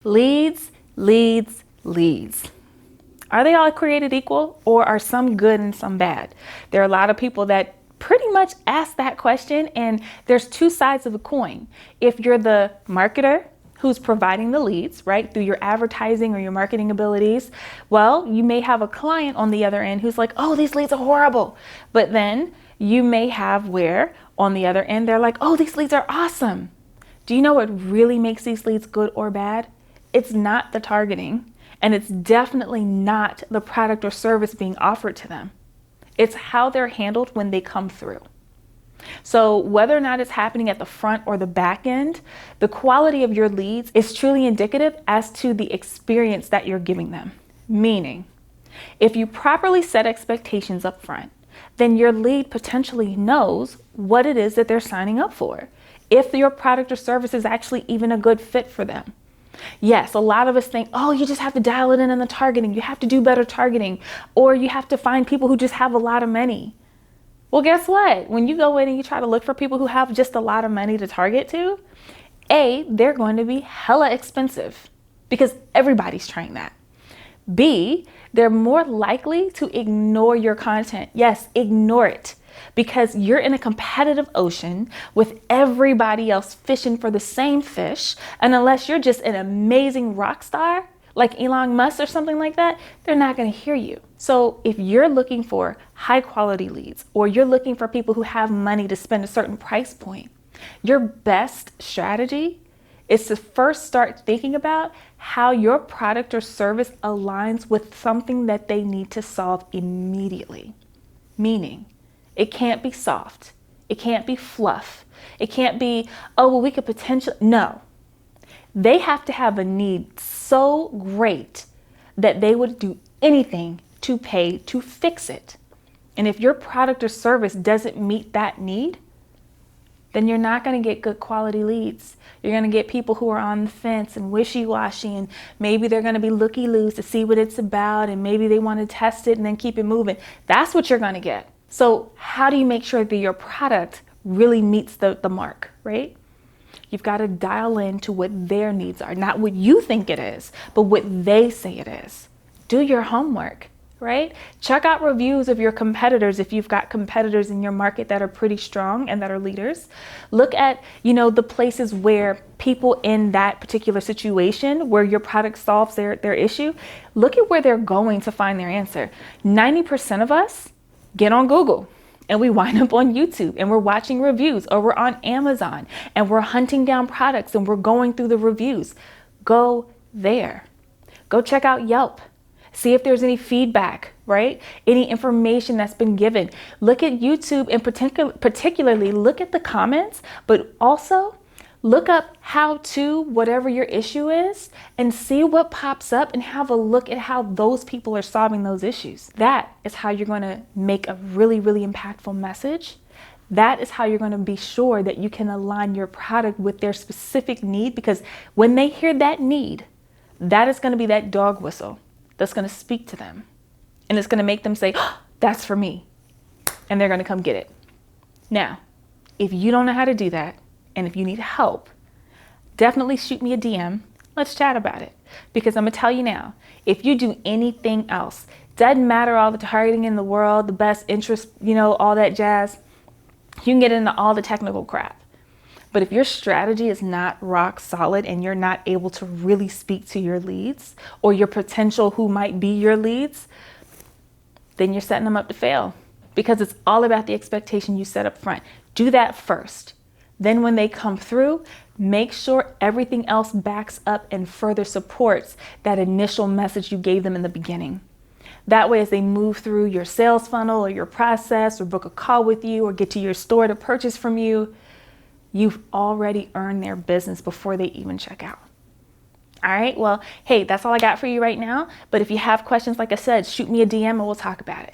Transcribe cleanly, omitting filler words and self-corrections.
Leads, leads, leads. Are they all created equal, or are some good and some bad? There are a lot of people that pretty much ask that question, and there's two sides of the coin. If you're the marketer who's providing the leads, right, through your advertising or your marketing abilities, well, you may have a client on the other end who's like, oh, these leads are horrible. But then you may have where on the other end, they're like, oh, these leads are awesome. Do you know what really makes these leads good or bad? It's not the targeting, and it's definitely not the product or service being offered to them. It's how they're handled when they come through. So whether or not it's happening at the front or the back end, the quality of your leads is truly indicative as to the experience that you're giving them. Meaning, if you properly set expectations up front, then your lead potentially knows what it is that they're signing up for, if your product or service is actually even a good fit for them. Yes, a lot of us think, oh, you just have to dial it in the targeting. You have to do better targeting, or you have to find people who just have a lot of money. Well, guess what? When you go in and you try to look for people who have just a lot of money to target to, A, they're going to be hella expensive because everybody's trying that. B, they're more likely to ignore your content. Yes, ignore it. Because you're in a competitive ocean with everybody else fishing for the same fish. And unless you're just an amazing rock star, like Elon Musk or something like that, they're not going to hear you. So if you're looking for high quality leads, or you're looking for people who have money to spend a certain price point, your best strategy is to first start thinking about how your product or service aligns with something that they need to solve immediately. Meaning, it can't be soft. It can't be fluff. It can't be, oh, well, we could potentially, no. They have to have a need so great that they would do anything to pay to fix it. And if your product or service doesn't meet that need, then you're not going to get good quality leads. You're going to get people who are on the fence and wishy-washy, and maybe they're going to be looky-loos to see what it's about, and maybe they want to test it and then keep it moving. That's what you're going to get. So how do you make sure that your product really meets the mark, right? You've got to dial in to what their needs are, not what you think it is, but what they say it is. Do your homework, right? Check out reviews of your competitors if you've got competitors in your market that are pretty strong and that are leaders. Look at, the places where people in that particular situation where your product solves their issue. Look at where they're going to find their answer. 90% of us get on Google and we wind up on YouTube and we're watching reviews, or we're on Amazon and we're hunting down products and we're going through the reviews. Go there. Go check out Yelp. See if there's any feedback, right? Any information that's been given. Look at YouTube and particularly look at the comments, but also look up how to whatever your issue is and see what pops up and have a look at how those people are solving those issues. That is how you're going to make a really, really impactful message. That is how you're going to be sure that you can align your product with their specific need, because when they hear that need, that is going to be that dog whistle that's going to speak to them. And it's going to make them say, oh, that's for me. And they're going to come get it. Now, if you don't know how to do that, and if you need help, definitely shoot me a DM. Let's chat about it. Because I'm going to tell you now, if you do anything else, doesn't matter all the targeting in the world, the best interest, all that jazz, you can get into all the technical crap. But if your strategy is not rock solid and you're not able to really speak to your leads or your potential who might be your leads, then you're setting them up to fail, because it's all about the expectation you set up front. Do that first. Then when they come through, make sure everything else backs up and further supports that initial message you gave them in the beginning. That way, as they move through your sales funnel or your process or book a call with you or get to your store to purchase from you, you've already earned their business before they even check out. All right, well, hey, that's all I got for you right now. But if you have questions, like I said, shoot me a DM and we'll talk about it.